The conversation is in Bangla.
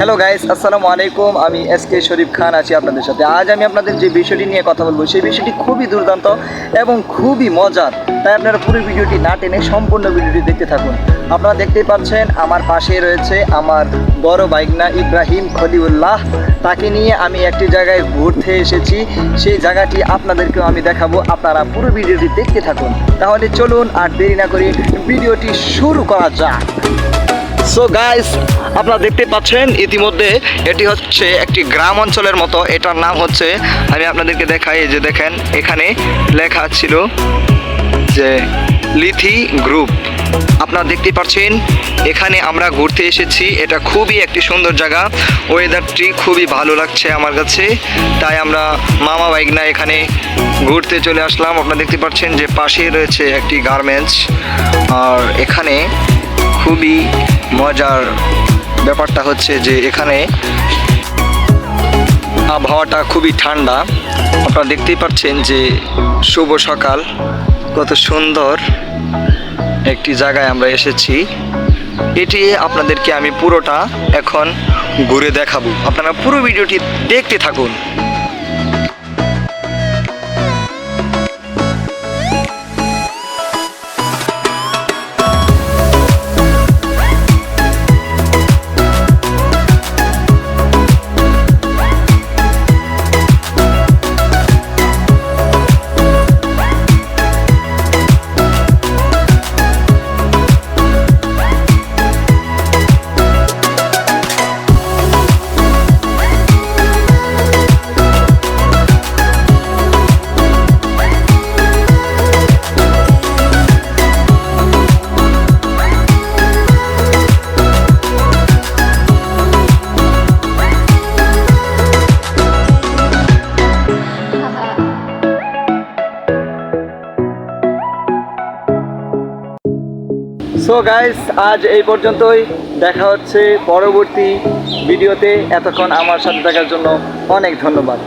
হ্যালো গাইস, আসসালামু আলাইকুম। আমি এসকে শরীফ খান আছি আপনাদের সাথে। আজ আমি আপনাদের যে বিষয়টি নিয়ে কথা বলবো সেই বিষয়টি খুবই দুর্দান্ত এবং খুবই মজার, তাই আপনারা পুরো ভিডিওটি না টেনে সম্পূর্ণ ভিডিওটি দেখতে থাকুন। আপনারা দেখতেই পাচ্ছেন আমার পাশে রয়েছে আমার বড় ভাইগনা ইব্রাহিম খলিউল্লাহ। তাকে নিয়ে আমি একটি জায়গায় ঘুরতে এসেছি, সেই জায়গাটি আপনাদেরকেও আমি দেখাবো। আপনারা পুরো ভিডিওটি দেখতে থাকুন। তাহলে চলুন আর দেরি না করে ভিডিওটি শুরু করা যাক। সো গাইস, আপনারা দেখতে পাচ্ছেন ইতিমধ্যে এটি হচ্ছে একটি গ্রাম অঞ্চলের মতো। এটার নাম হচ্ছে, আমি আপনাদেরকে দেখাই, যে দেখেন এখানে লেখা ছিল যে লিথি গ্রুপ। আপনারা দেখতে পাচ্ছেন এখানে আমরা ঘুরতে এসেছি। এটা খুবই একটি সুন্দর জায়গা, ওয়েদারটি খুবই ভালো লাগছে আমার কাছে, তাই আমরা মামা ভাইগনা এখানে ঘুরতে চলে আসলাম। আপনারা দেখতে পাচ্ছেন যে পাশে রয়েছে একটি গার্মেন্টস, আর এখানে খুবই মজার ব্যাপারটা হচ্ছে যে এখানে আবহাওয়াটা খুবই ঠান্ডা। আপনারা দেখতেই পাচ্ছেন যে শুভ সকাল, কত সুন্দর একটি জায়গায় আমরা এসেছি। এটি আপনাদেরকে আমি পুরোটা এখন ঘুরে দেখাবো। আপনারা পুরো ভিডিওটি দেখতে থাকুন। সো গাইস, আজ এই পর্যন্তই। দেখা হচ্ছে পরবর্তী ভিডিওতে। এতক্ষণ আমার সাথে থাকার জন্য অনেক ধন্যবাদ।